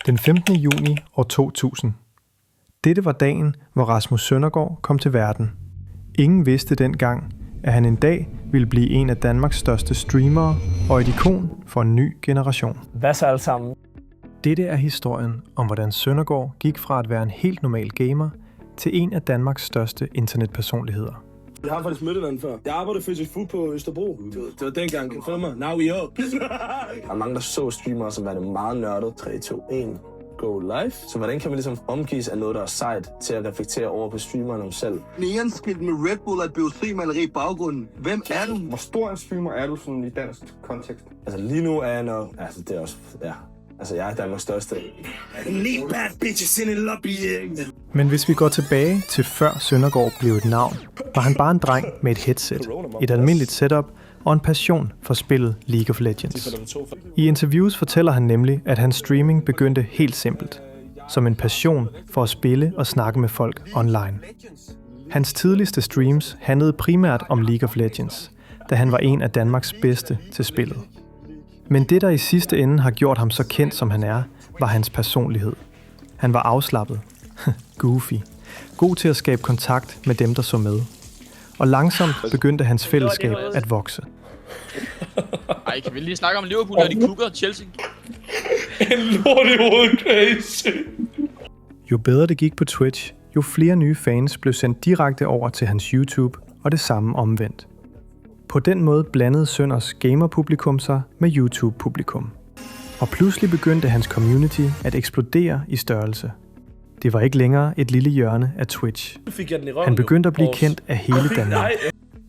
Den 15. juni år 2000. Dette var dagen, hvor Rasmus Søndergaard kom til verden. Ingen vidste dengang, at han en dag ville blive en af Danmarks største streamere og et ikon for en ny generation. Hvad så alle sammen? Dette er historien om, hvordan Søndergaard gik fra at være en helt normal gamer til en af Danmarks største internetpersonligheder. Jeg har faktisk mødt hinanden før. Jeg arbejdede faktisk food på Østerbro. Det var dengang, kan du mig? Now we up. Der er mange, der så streamere, som var det meget nørdet. 3, 2, 1, go live. Så hvordan kan man ligesom omgives af noget, der er sejt, til at reflektere over på streameren om selv? Neonskilt med Red Bull og et BOC-maleri i baggrunden. Hvem er du? Hvor stor en streamer er du sådan i dansk kontekst? Altså lige nu er jeg nok... Altså det er også... Ja. Altså jeg er Danmarks største. Men hvis vi går tilbage til før Søndergaard blev et navn, var han bare en dreng med et headset, et almindeligt setup og en passion for spillet League of Legends. I interviews fortæller han nemlig, at hans streaming begyndte helt simpelt, som en passion for at spille og snakke med folk online. Hans tidligste streams handlede primært om League of Legends, da han var en af Danmarks bedste til spillet. Men det, der i sidste ende har gjort ham så kendt, som han er, var hans personlighed. Han var afslappet, goofy, god til at skabe kontakt med dem, der så med. Og langsomt begyndte hans fællesskab at vokse. Ej, kan vi lige snakke om Liverpool, når de kukker Chelsea? En lort i hovedet, crazy. Jo bedre det gik på Twitch, jo flere nye fans blev sendt direkte over til hans YouTube, og det samme omvendt. På den måde blandede Sønders gamerpublikum sig med YouTube-publikum. Og pludselig begyndte hans community at eksplodere i størrelse. Det var ikke længere et lille hjørne af Twitch. Han begyndte at blive kendt af hele Danmark.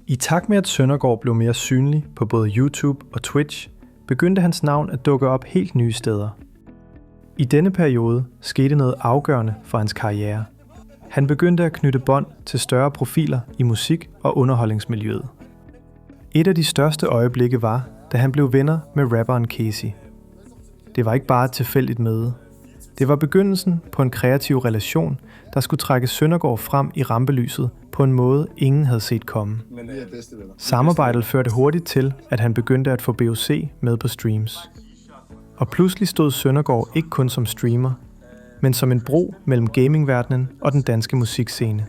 I takt med, at Søndergaard blev mere synlig på både YouTube og Twitch, begyndte hans navn at dukke op helt nye steder. I denne periode skete noget afgørende for hans karriere. Han begyndte at knytte bånd til større profiler i musik- og underholdningsmiljøet. Et af de største øjeblikke var, da han blev venner med rapperen Casey. Det var ikke bare et tilfældigt møde. Det var begyndelsen på en kreativ relation, der skulle trække Søndergaard frem i rampelyset på en måde, ingen havde set komme. Samarbejdet førte hurtigt til, at han begyndte at få BOC med på streams. Og pludselig stod Søndergaard ikke kun som streamer, men som en bro mellem gamingverdenen og den danske musikscene.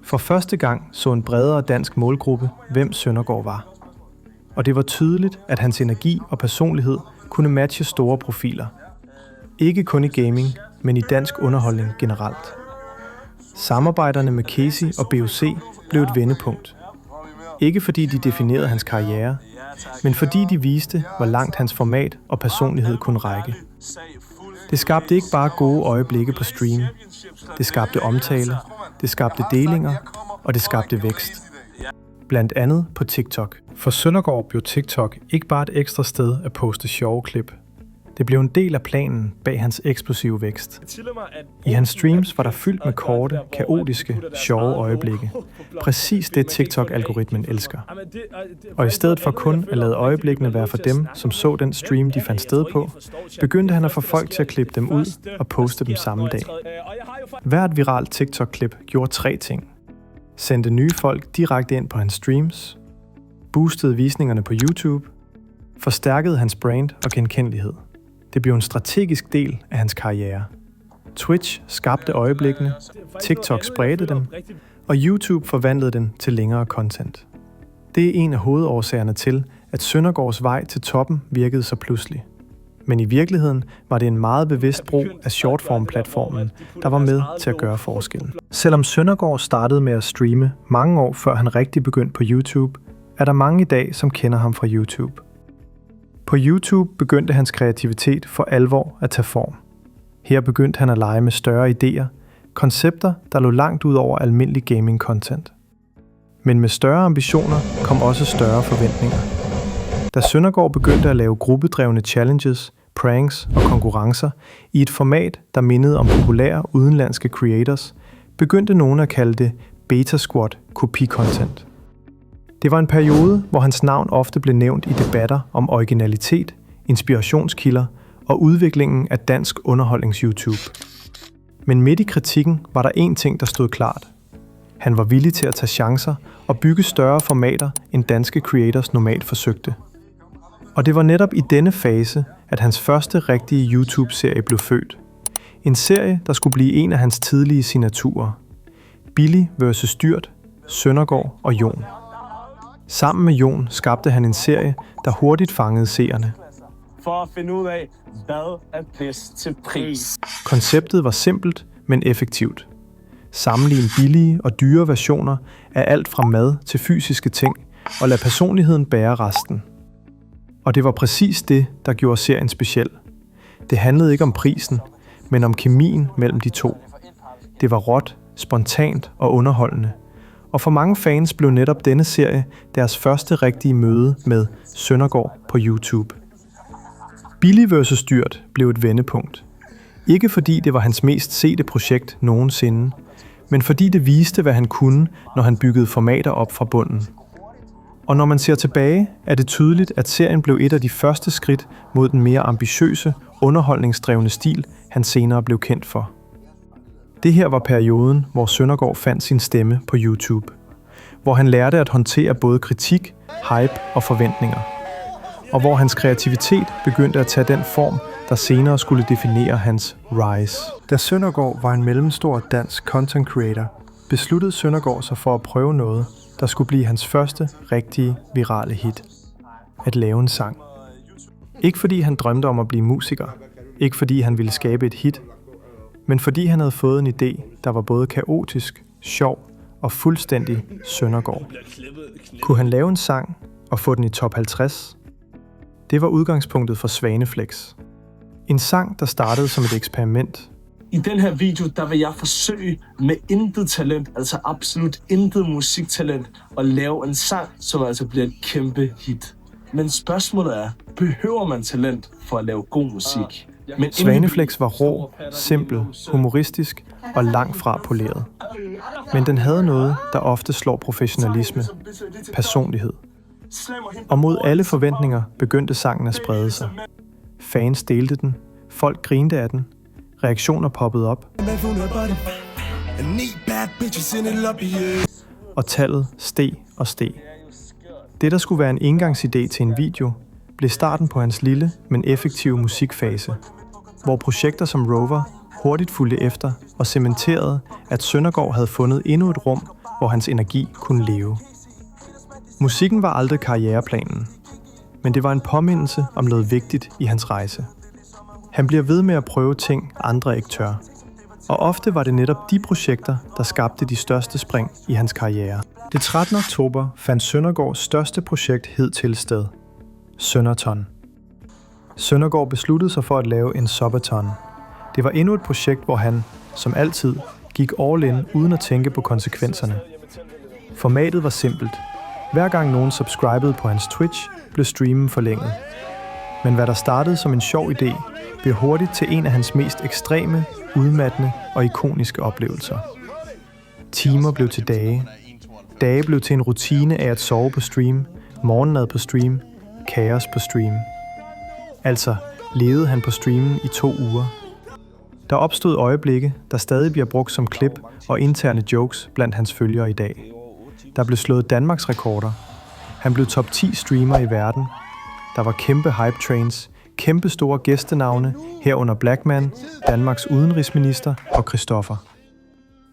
For første gang så en bredere dansk målgruppe, hvem Søndergaard var. Og det var tydeligt, at hans energi og personlighed kunne matche store profiler. Ikke kun i gaming, men i dansk underholdning generelt. Samarbejderne med Casey og BOC blev et vendepunkt. Ikke fordi de definerede hans karriere, men fordi de viste, hvor langt hans format og personlighed kunne række. Det skabte ikke bare gode øjeblikke på stream. Det skabte omtale, det skabte delinger, og det skabte vækst. Blandt andet på TikTok. For Søndergaard blev TikTok ikke bare et ekstra sted at poste sjove klip. Det blev en del af planen bag hans eksplosive vækst. I hans streams var der fyldt med korte, kaotiske, sjove øjeblikke. Præcis det TikTok-algoritmen elsker. Og i stedet for kun at lade øjeblikkene være for dem, som så den stream, de fandt sted på, begyndte han at få folk til at klippe dem ud og poste dem samme dag. Hvert viralt TikTok-klip gjorde 3 ting. Sendte nye folk direkte ind på hans streams, boostede visningerne på YouTube, forstærkede hans brand og genkendelighed. Det blev en strategisk del af hans karriere. Twitch skabte øjeblikkene, TikTok spredte dem, og YouTube forvandlede den til længere content. Det er en af hovedårsagerne til, at Søndergaards vej til toppen virkede så pludselig. Men i virkeligheden var det en meget bevidst brug af shortform-platformen, der var med til at gøre forskellen. Selvom Søndergaard startede med at streame mange år før han rigtig begyndte på YouTube, er der mange i dag, som kender ham fra YouTube. På YouTube begyndte hans kreativitet for alvor at tage form. Her begyndte han at lege med større idéer, koncepter, der lå langt ud over almindelig gaming-content. Men med større ambitioner kom også større forventninger. Da Søndergaard begyndte at lave gruppedrevne challenges, pranks og konkurrencer i et format, der mindede om populære udenlandske creators, begyndte nogen at kalde det Beta Squad kopi-content. Det var en periode, hvor hans navn ofte blev nævnt i debatter om originalitet, inspirationskilder og udviklingen af dansk underholdnings-YouTube. Men midt i kritikken var der én ting, der stod klart. Han var villig til at tage chancer og bygge større formater, end danske creators normalt forsøgte. Og det var netop i denne fase, at hans første rigtige YouTube-serie blev født. En serie, der skulle blive en af hans tidlige signaturer. Billy vs. Dyrt, Søndergaard og Jon. Sammen med Jon skabte han en serie, der hurtigt fangede seerne. For at finde ud af, hvad er bedst til pris. Konceptet var simpelt, men effektivt. Sammenlign billige og dyre versioner af alt fra mad til fysiske ting, og lad personligheden bære resten. Og det var præcis det, der gjorde serien speciel. Det handlede ikke om prisen, men om kemien mellem de to. Det var råt, spontant og underholdende. Og for mange fans blev netop denne serie deres første rigtige møde med Søndergaard på YouTube. Billy vs. Dyrt blev et vendepunkt. Ikke fordi det var hans mest sete projekt nogensinde, men fordi det viste, hvad han kunne, når han byggede formater op fra bunden. Og når man ser tilbage, er det tydeligt, at serien blev et af de første skridt mod den mere ambitiøse, underholdningsdrevne stil, han senere blev kendt for. Det her var perioden, hvor Søndergaard fandt sin stemme på YouTube. Hvor han lærte at håndtere både kritik, hype og forventninger. Og hvor hans kreativitet begyndte at tage den form, der senere skulle definere hans rise. Da Søndergaard var en mellemstor dansk content creator, besluttede Søndergaard sig for at prøve noget, der skulle blive hans første rigtige virale hit. At lave en sang. Ikke fordi han drømte om at blive musiker. Ikke fordi han ville skabe et hit. Men fordi han havde fået en idé, der var både kaotisk, sjov og fuldstændig Søndergaard. Kunne han lave en sang og få den i top 50? Det var udgangspunktet for Svaneflex. En sang, der startede som et eksperiment. I den her video, der vil jeg forsøge med intet talent, altså absolut intet musiktalent, at lave en sang, som altså bliver et kæmpe hit. Men spørgsmålet er, behøver man talent for at lave god musik? Men Svaneflex var rå, simpel, humoristisk og langt fra poleret. Men den havde noget, der ofte slår professionalisme, personlighed. Og mod alle forventninger begyndte sangen at sprede sig. Fans delte den, folk grinte af den, reaktioner poppede op, og tallet steg og steg. Det, der skulle være en engangsidé til en video, blev starten på hans lille, men effektive musikfase, hvor projekter som Rover hurtigt fulgte efter og cementerede, at Søndergaard havde fundet endnu et rum, hvor hans energi kunne leve. Musikken var aldrig karriereplanen, men det var en påmindelse om noget vigtigt i hans rejse. Han bliver ved med at prøve ting, andre ikke tør. Og ofte var det netop de projekter, der skabte de største spring i hans karriere. Det 13. oktober fandt Søndergaards største projekt hidtil sted. Sønderton. Søndergaard besluttede sig for at lave en subathon. Det var endnu et projekt, hvor han, som altid, gik all in uden at tænke på konsekvenserne. Formatet var simpelt. Hver gang nogen subscribede på hans Twitch, blev streamen forlænget. Men hvad der startede som en sjov idé, blev hurtigt til en af hans mest ekstreme, udmattende og ikoniske oplevelser. Timer blev til dage. Dage blev til en rutine af at sove på stream, morgenmad på stream, kaos på stream. Altså levede han på streamen i 2 uger. Der opstod øjeblikke, der stadig bliver brugt som klip og interne jokes blandt hans følgere i dag. Der blev slået Danmarks rekorder. Han blev top 10 streamer i verden. Der var kæmpe hype trains, kæmpe store gæstenavne, herunder Blackman, Danmarks udenrigsminister og Christoffer.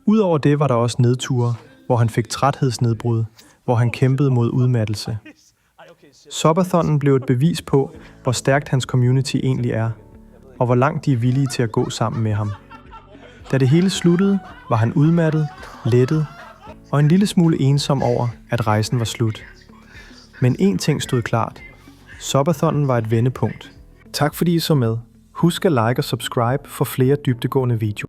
Udover det var der også nedture, hvor han fik træthedsnedbrud, hvor han kæmpede mod udmattelse. Subathonen blev et bevis på, hvor stærkt hans community egentlig er, og hvor langt de er villige til at gå sammen med ham. Da det hele sluttede, var han udmattet, lettet og en lille smule ensom over, at rejsen var slut. Men én ting stod klart. Subathonen var et vendepunkt. Tak fordi I så med. Husk at like og subscribe for flere dybdegående videoer.